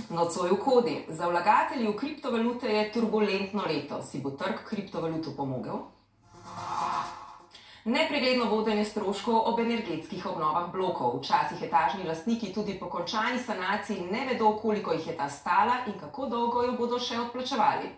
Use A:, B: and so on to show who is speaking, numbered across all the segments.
A: Nocoj v kodi. Za vlagatelji v kriptovalute je turbulentno leto. Si bo trg kriptovalut pomogel? Nepregledno vodenje stroškov ob energetskih obnovah blokov. Včasih etažni lastniki tudi po končani sanaciji ne vedo, koliko jih je ta stala in kako dolgo jo bodo še odplačevali.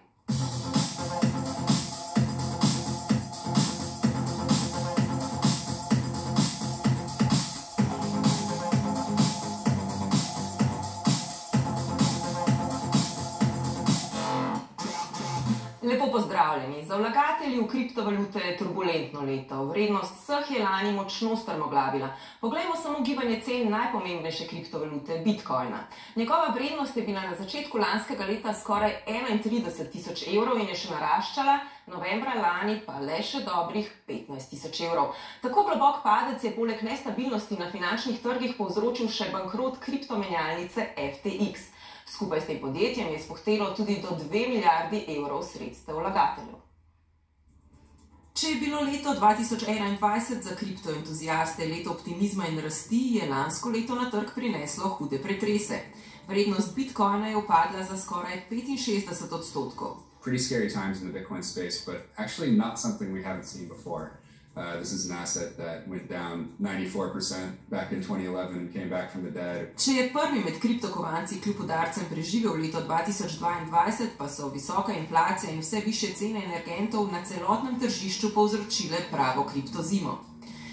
A: Lepo pozdravljeni. Za vlagatelji v kriptovalute je turbulentno leto. Vrednost vseh je lani močno strmoglavila. Poglejmo samo gibanje cen najpomembnejše kriptovalute Bitcoina. Njegova vrednost je bila na začetku lanskega leta skoraj 31.000 evrov in je še naraščala, novembra lani pa le še dobrih 15.000 evrov. Tako globok padec je poleg nestabilnosti na finančnih trgih povzročil še bankrot kriptomenjalnice FTX. Skupaj s tem podjetjem je izpuhtelo tudi do 2 milijardi evrov sredstev vlagateljev. Če je bilo leto 2021 za kriptoentuziaste leto optimizma in rasti, je lansko leto na trg prineslo hude pretrese. Vrednost Bitcoina je upadla za skoraj 65%.
B: Pretty scary times in the Bitcoin space, but actually not something we haven't seen before. This is an asset that went down 94% back in 2011 and came back from the dead.
A: Če je prvi med kriptokovanci kljub udarcem preživel leto 2022, pa so visoka inflacija in vse višje cene energentov na celotnem tržišču povzročile pravo kriptozimo.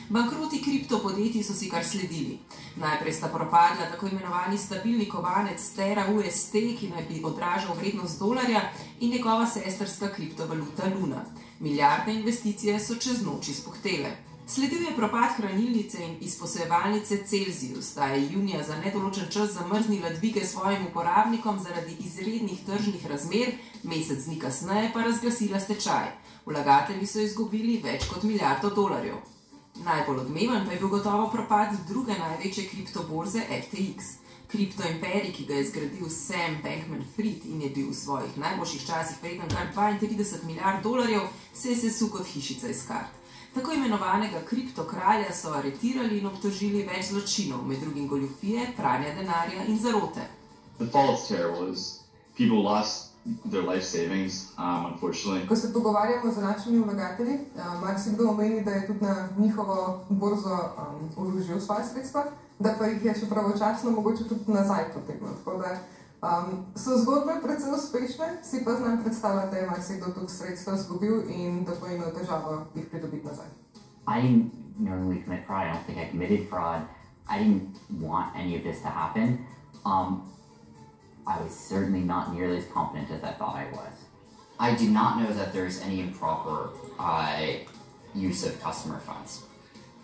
A: Bankroti kriptopodjetij so si kar sledili. Najprej sta propadla tako imenovani stabilni kovanec Terra UST, ki naj bi odražal vrednost dolarja, in njegova sestrska kriptovaluta Luna. Milijardne investicije so čez noč izpuhtele. Sledil je propad hranilnice in izposojevalnice Celsius. Ta je junija za nedoločen čas zamrznila dvige svojim uporabnikom zaradi izrednih tržnih razmer, mesec dni kasneje pa razglasila stečaj. Vlagatelji so izgubili več kot milijardo dolarjev. Najbolj odmeven pa je bil gotovo propad druge največje kriptoborze FTX. Kriptoimperij, ki ga je zgradil Sam Bankman-Fried in je bil v svojih najboljših časih vreden kar 32 milijard dolarjev, se je sesul kot hišica iz kart. Tako imenovanega kriptokralja so aretirali in obtožili več zločinov, med drugim goljufije, pranja denarja in zarote.
C: The fall of Terra was people lost their life savings, unfortunately.
D: Ko se pogovarjamo z našimi vlagatelji, marsikdo omeni, da je tudi na njihovo borzo vložil svoje sredstva, da pa jih je še pravočasno mogoče tudi nazaj potegnil. Tako da so zgodbe precej uspešne, si pa znam predstavljati, da je marsikdo tudi sredstva izgubil in da bo imel težavo jih pridobiti nazaj.
E: I didn't knowingly commit fraud. I don't think I committed fraud. I didn't want any of this to happen. I was certainly not nearly as confident as I thought I was. I do not know that there's any improper use of customer funds.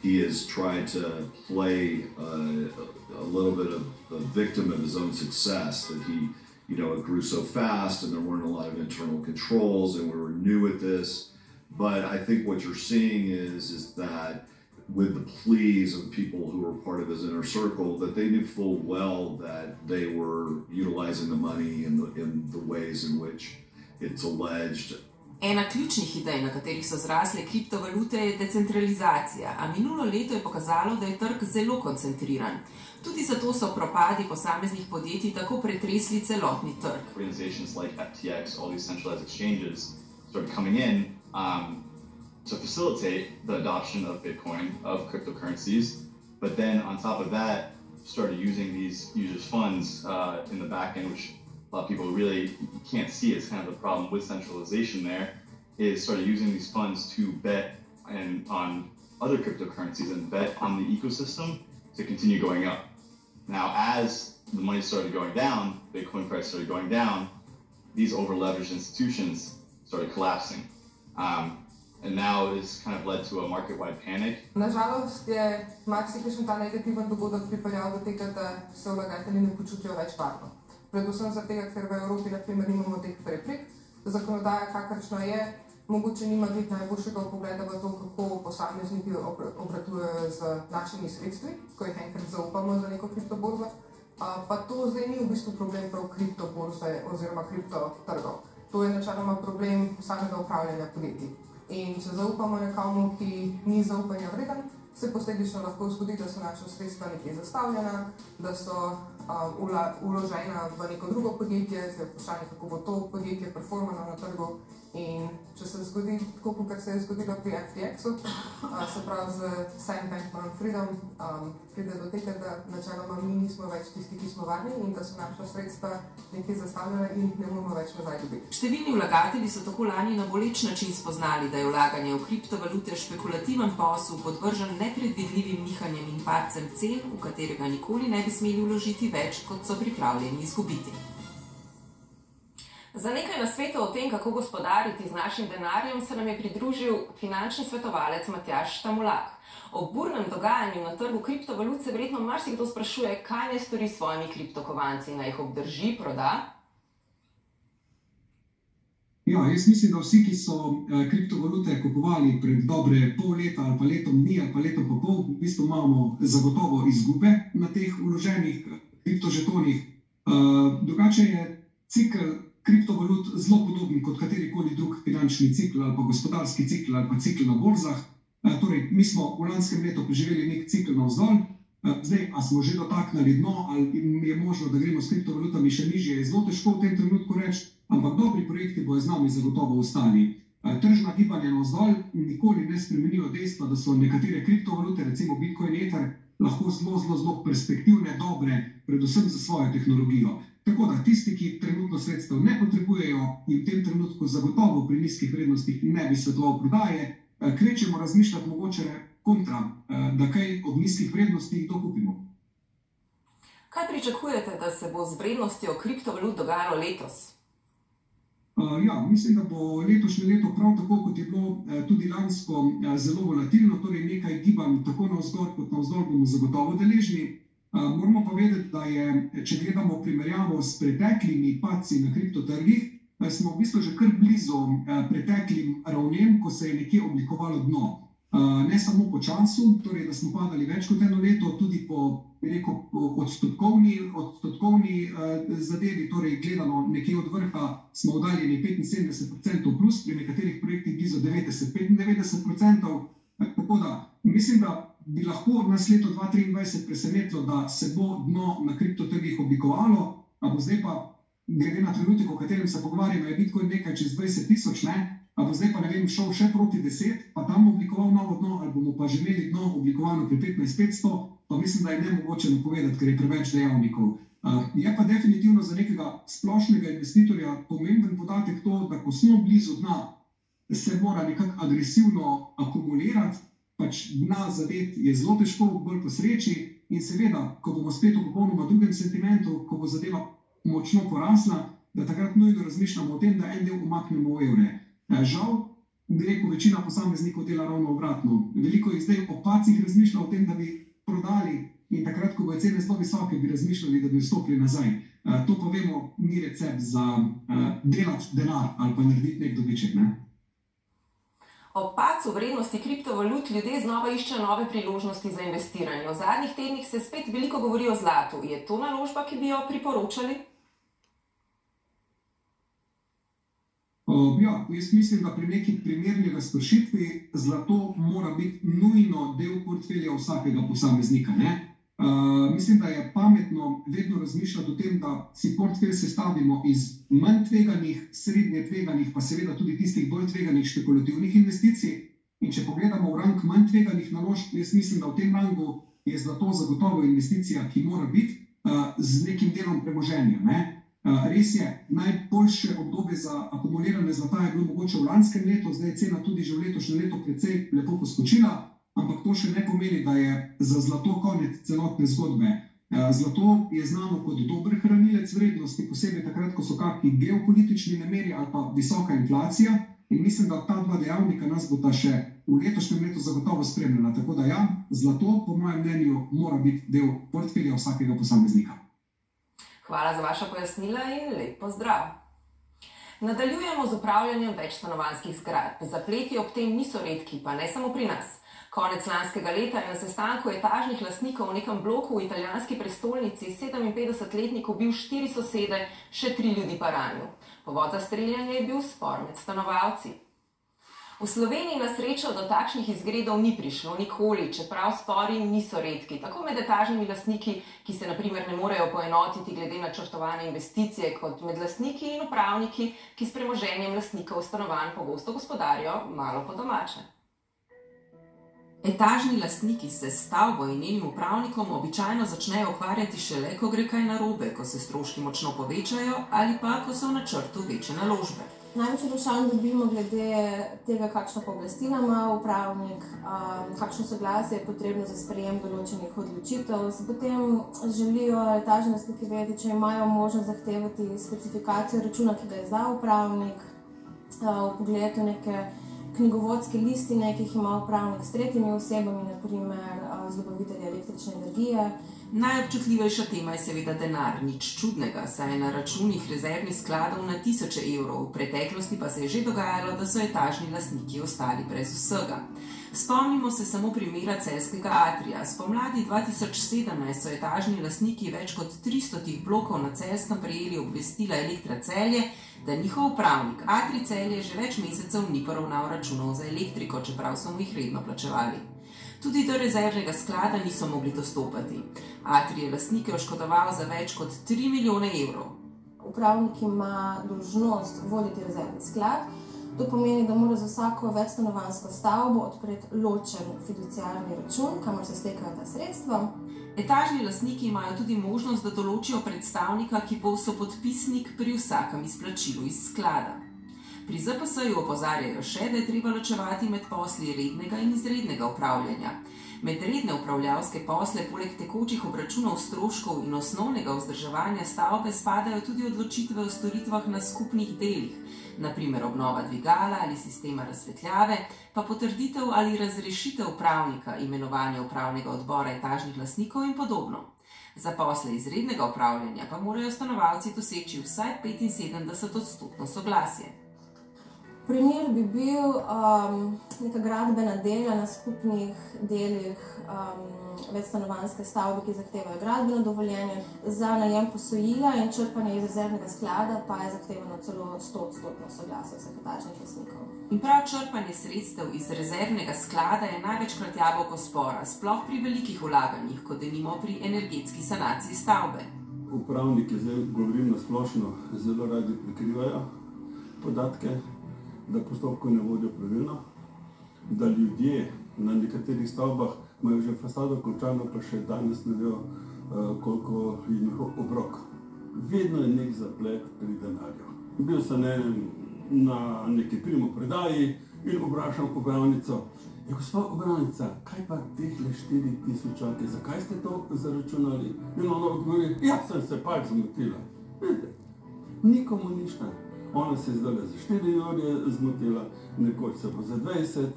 F: He has tried to play a little bit of a victim of his own success, that he, it grew so fast and there weren't a lot of internal controls and we were new at this. But I think what you're seeing is that with the pleas of people who were part of his inner circle, that they knew full well that they were utilizing the money in the ways in which it's alleged.
A: Ena ključnih idej, na katerih so zrasle kriptovalute, je decentralizacija, a minulo leto je pokazalo, da je trg zelo koncentriran. Tudi zato so propadi posameznih podjetij tako pretresli celotni trg.
C: Organizations like FTX, all these centralized exchanges started coming in to facilitate the adoption of Bitcoin, of cryptocurrencies, but then on top of that, started using these users' funds in the back end, which a lot of people really can't see. It's kind of the problem with centralization there, is started using these funds to bet on other cryptocurrencies and bet on the ecosystem to continue going up. Now, as the money started going down, Bitcoin price started going down, these over-leveraged institutions started collapsing. And now it's kind of led to a market-wide panic.
D: Nažalost je marsikajšen ta negativen dogodek pripeljal do tega, da se vlagatelji ne počutijo več varno. Predvsem zato, ker v Evropi na primer nimamo teh preprek. Zakonodaja, kakršna je, mogoče nima biti najboljšega vpogleda v to, kako posamezniki obratujejo z našimi sredstvi, ko jih enkrat zaupamo za neko kriptoborzo. Pa to zdaj ni v bistvu problem prav kriptoborze oziroma kriptotrgov. To je načeloma problem samega upravljanja podjetij. In če zaupamo nekomu, ki ni zaupanja vreden, se posledično lahko zgodi, da so naša sredstva nekje zastavljena, da so vložena v neko drugo podjetje, zdaj vprašanje, kako bo to podjetje performano na trgu. In če se zgodi tako, kot se je zgodilo pri FTX-u, se pravi z Sam Bankman-Friedom, pride do tega, da načeloma mi nismo več tisti, ki smo varni in da so naša sredstva nekje zastavljena in jih ne moramo več nazaj dobiti.
A: Številni vlagatelji so tako lani na boleč način spoznali, da je vlaganje v kriptovalute špekulativen posel, podvržen nepredvidljivim nihanjem in padcem cen, v katerega nikoli ne bi smeli vložiti več, kot so pripravljeni izgubiti. Za nekaj nasvetov o tem, kako gospodariti z našim denarjem, se nam je pridružil finančni svetovalec Matjaž Štamulak. O burnem dogajanju na trgu kriptovalut se verjetno marsikdo sprašuje, kaj naj stori s svojimi kriptokovanci, naj jih obdrži, proda?
G: Ja, jaz mislim, da vsi, ki so kriptovalute kupovali pred dobre pol leta ali pa letom dni ali pa letom pa pol, v bistvu imamo zagotovo izgube na teh vloženih kriptožetonih. Drugače je cikl kriptovalut zelo podoben kot katerikoli drug finančni cikl ali pa gospodarski cikl ali pa cikl na borzah. Torej, mi smo v lanskem letu preživeli nek cikl navzdol, zdaj, a smo že dotaknili dno ali je možno, da gremo s kriptovalutami še nižje, je zelo težko v tem trenutku reči, ampak dobri projekti bojo z nami zagotovo ostali. Tržna gibanja navzdol nikoli ne spremenijo dejstva, da so nekatere kriptovalute, recimo Bitcoin Ether, lahko zelo perspektivne, dobre, predvsem za svojo tehnologijo. Tako da tisti, ki trenutno sredstev ne potrebujejo in v tem trenutku zagotovo pri nizkih vrednostih ne bi svetoval prodaje, kvečemo razmišljati mogoče kontra, da kaj od nizkih vrednosti to kupimo.
A: Kaj pričakujete, da se bo z vrednostjo kriptovalut dogajalo letos?
G: Ja, mislim, da bo letošnje leto prav tako, kot je bilo tudi lansko, zelo volatilno, torej nekaj gibanj tako navzgor kot navzdol bomo zagotovo deležni. Moramo pa vedeti, da je, če gledamo primerjavo s preteklimi padci na kriptotrgih, smo v bistvu že kar blizu preteklim ravnem, ko se je nekje oblikovalo dno. Ne samo po času, torej da smo padali več kot eno leto, tudi po odstotkovni zadevi, torej gledano nekje od vrha smo oddaljeni 75% plus, pri nekaterih projektih blizu 90-95%. Tako da mislim, da bi lahko nas leto 2023 presenetilo, da se bo dno na kriptotrgih oblikovalo, a bo zdaj pa, glede na trenutek, o katerem se pogovarjamo, je Bitcoin nekaj čez 20.000, a bo zdaj pa, ne vem, šel še proti 10, pa tam oblikoval novo dno, ali bomo pa že imeli dno oblikovano pri 15.500, pa mislim, da je nemogoče napovedati, ker je preveč dejavnikov. Je pa definitivno za nekega splošnega investitorja pomemben podatek to, da ko smo blizu dna, se mora nekako agresivno akumulirati, pač dna zadet je zelo težko, bolj po sreči in seveda, ko bomo spet v popolnoma drugem sentimentu, ko bo zadeva močno porasla, da takrat nujno razmišljamo o tem, da en del umaknemo v evre. Žal, bi rekel, večina posameznikov dela ravno obratno. Veliko jih zdaj o pacih razmišlja o tem, da bi prodali in takrat, ko bojo cene zelo visoke, bi razmišljali, da bi vstopili nazaj. To pa vemo, ni recept za delati denar ali pa narediti nek dobiček, ne?
A: Ob padcu vrednosti kriptovalut ljudje znova iščejo nove priložnosti za investiranje. V zadnjih tednih se spet veliko govori o zlatu. Je to naložba, ki bi jo priporočali?
G: Ja, jaz mislim, da pri neki primerni razpršitvi zlato mora biti nujno del portfelja vsakega posameznika, ne? Mislim, da je pametno vedno razmišljati o tem, da si portfelj sestavimo iz manj tveganih, srednje tveganih, pa seveda tudi tistih bolj tveganih špekulativnih investicij. In če pogledamo v rang manj tveganih naložb, jaz mislim, da v tem rangu je zlato zagotovo investicija, ki mora biti z nekim delom premoženja, ne? Res je, najboljše obdobje za akumuliranje zlata je bilo mogoče v lanskem letu, zdaj je cena tudi že v letošnjem letu precej lepo poskočila, ampak to še ne pomeni, da je za zlato konec celotne zgodbe. Zlato je znano kot dober hranilec vrednosti, posebej takrat, ko so kakšni geopolitični nemiri ali pa visoka inflacija, in mislim, da ta dva dejavnika nas bo ta še v letošnjem letu zagotovo spremljala. Tako da ja, zlato, po mojem mnenju, mora biti del portfelja vsakega posameznika.
A: Hvala za vaša pojasnila in lep pozdrav. Nadaljujemo z upravljanjem večstanovanjskih zgradb. Zapleti ob tem niso redki, pa ne samo pri nas. Konec lanskega leta je na sestanku etažnih lastnikov v nekem bloku v italijanski prestolnici 57-letnik ubil 4 sosede, še 3 ljudi pa ranil. Povod za streljanje je bil spor med stanovalci. V Sloveniji na srečo do takšnih izgredov ni prišlo nikoli, čeprav spori niso redki. Tako med etažnimi lastniki, ki se na primer ne morejo poenotiti glede načrtovane investicije, kot med lastniki in upravniki, ki s premoženjem lastnikov stanovanj pogosto gospodarijo malo po domače. Etažni lastniki se s stavbo in njenim upravnikom običajno začnejo ukvarjati šele, ko gre kaj narobe, ko se stroški močno povečajo ali pa ko so v načrtu večje naložbe.
H: Največ vprašanj dobimo glede tega, kakšna pooblastila ima upravnik, kakšno soglasje je potrebno za sprejem določenih odločitev. Potem želijo etažni lastniki vedeti, če imajo možnost zahtevati specifikacijo računa, ki ga izda upravnik, vpogled v neke knjigovodske listine, ki jih ima upravnik s tretjimi osebami, na primer z dobavitelji električne energije.
A: Najobčutljivejša tema je seveda denar, nič čudnega, saj je na računih rezervnih skladov na tisoče evrov. V preteklosti pa se je že dogajalo, da so etažni lastniki ostali brez vsega. Spomnimo se samo primera celjskega Atrija. Spomladi 2017 so etažni lastniki več kot 300 blokov na Celjskem prejeli obvestila Elektra Celje, da njihov upravnik Atrij Celje že več mesecev ni poravnal računov za elektriko, čeprav so mu jih redno plačevali. Tudi do rezervnega sklada niso mogli dostopati. Atrij je lastnike oškodoval za več kot 3 milijone evrov.
H: Upravnik ima dolžnost voditi rezervni sklad. To pomeni, da mora za vsako večstanovanjsko stavbo odpreti ločen fiduciarni račun, kamor se stekajo ta sredstva.
A: Etažni lastniki imajo tudi možnost, da določijo predstavnika, ki bo sopodpisnik pri vsakem izplačilu iz sklada. Pri ZPS-ju opozarjajo še, da je treba ločevati med posli rednega in izrednega upravljanja. Med redne upravljavske posle poleg tekočih obračunov stroškov in osnovnega vzdrževanja stavbe spadajo tudi odločitve o storitvah na skupnih delih, na primer obnova dvigala ali sistema razsvetljave, pa potrditev ali razrešitev upravnika, imenovanje upravnega odbora etažnih lastnikov in podobno. Za posle izrednega upravljanja pa morajo stanovalci doseči vsaj 75% soglasje.
H: Primer bi bil neka gradbena dela na skupnih delih večstanovanjske stavbe, ki zahtevajo gradbeno dovoljenje. Za najem posojila in črpanje iz rezervnega sklada pa je zahtevano celo 100% soglasje vseh etažnih lastnikov.
A: In prav črpanje sredstev iz rezervnega sklada je največkrat jabolko spora, sploh pri velikih vlaganjih, kot denimo pri energetski sanaciji stavbe.
I: Upravniki, zdaj govorim na splošno, zelo radi prikrivajo podatke, da postopkov ne vodijo pravilno, da ljudje na nekaterih stavbah imajo že fasado končano, pa še danes ne vejo, koliko je njihov obrok. Vedno je nek zaplet pri denarju. Bil sem na neki primopredaji in vprašam upravnico, gospa upravnica, kaj pa tehle 4000, zakaj ste to zaračunali? In ona odgovori, ja, sem se pač zmotila. Nikomu ništa. Ona se je zdaj za 4 ure zmotila, nekoč se bo za 20,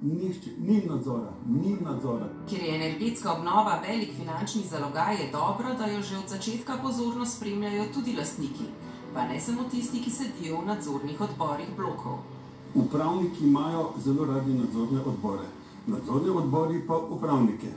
I: ni nadzora.
A: Ker je energetska obnova velik finančni zalogaj, je dobro, da jo že od začetka pozorno spremljajo tudi lastniki, pa ne samo tisti, ki sedijo v nadzornih odborih blokov.
I: Upravniki imajo zelo radi nadzorne odbore, nadzorni odbori pa upravnike.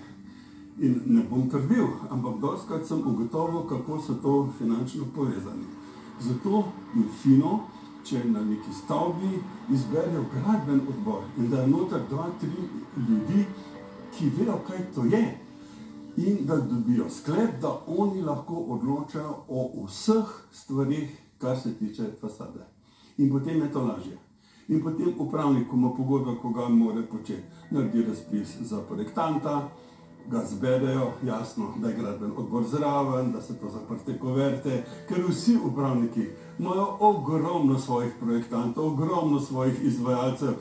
I: In ne bom trdil, ampak dostikrat sem ugotovil, kako so to finančno povezani. Zato je fino, če na neki stavbi izberejo gradben odbor in da je noter 2-3 ljudi, ki vejo, kaj to je, in da dobijo sklep, da oni lahko odločajo o vseh stvarih, kar se tiče fasade. In potem je to lažje. In potem upravnik, ko ima pogodbo, ko ga mora početi, naredi razpis za projektanta, ga zberejo, jasno, da je gradben odbor zraven, da so to zaprte kuverte, ker vsi upravniki imajo ogromno svojih projektantov, ogromno svojih izvajalcev,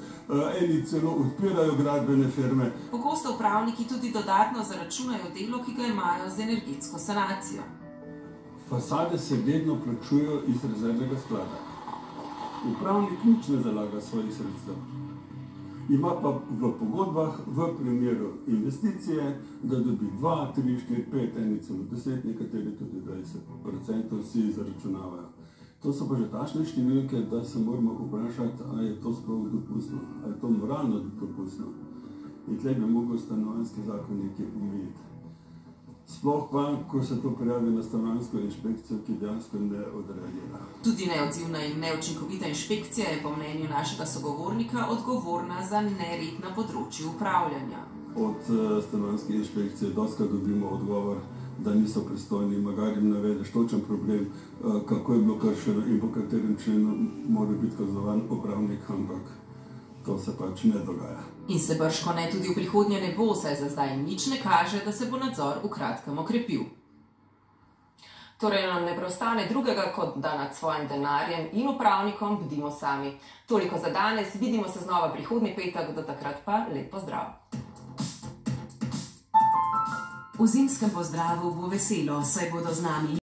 I: eni celo odpirajo gradbene firme.
A: Pogosto upravniki tudi dodatno zaračunajo delo, ki ga imajo z energetsko sanacijo.
I: Fasade se vedno plačujejo iz rezervnega sklada. Upravnik nič ne zalaga svojih sredstev. Ima pa v pogodbah v primeru investicije, da dobi 2, 3, 4, 5, eni celo 10, nekateri tudi 20% vsi zaračunavajo. To so pa že takšne številke, da se moramo vprašati, ali je to sploh dopustno, ali je to moralno dopustno. In tle bi mogel stanovanjski zakon nekaj omejiti. Sploh pa, ko se to prijavi na stanovanjsko inšpekcijo, ki dejansko ne odreagira.
A: Tudi neodzivna in neučinkovita inšpekcija je po mnenju našega sogovornika odgovorna za nered na področju upravljanja.
I: Od stanovanjske inšpekcije dostikrat dobimo odgovor, da niso pristojni, magari jim navedeš točen problem, kako je bilo kršeno in po katerem členu mora biti kaznovan upravnik, ampak to se pač ne dogaja.
A: In se bržkone tudi v prihodnje ne bo, saj za zdaj nič ne kaže, da se bo nadzor v kratkem okrepil. Torej nam ne preostane drugega, kot da nad svojim denarjem in upravnikom bdimo sami. Toliko za danes, vidimo se znova prihodnji petek, do takrat pa lep pozdrav.
J: V zimskem pozdravu bo veselo, saj bodo z nami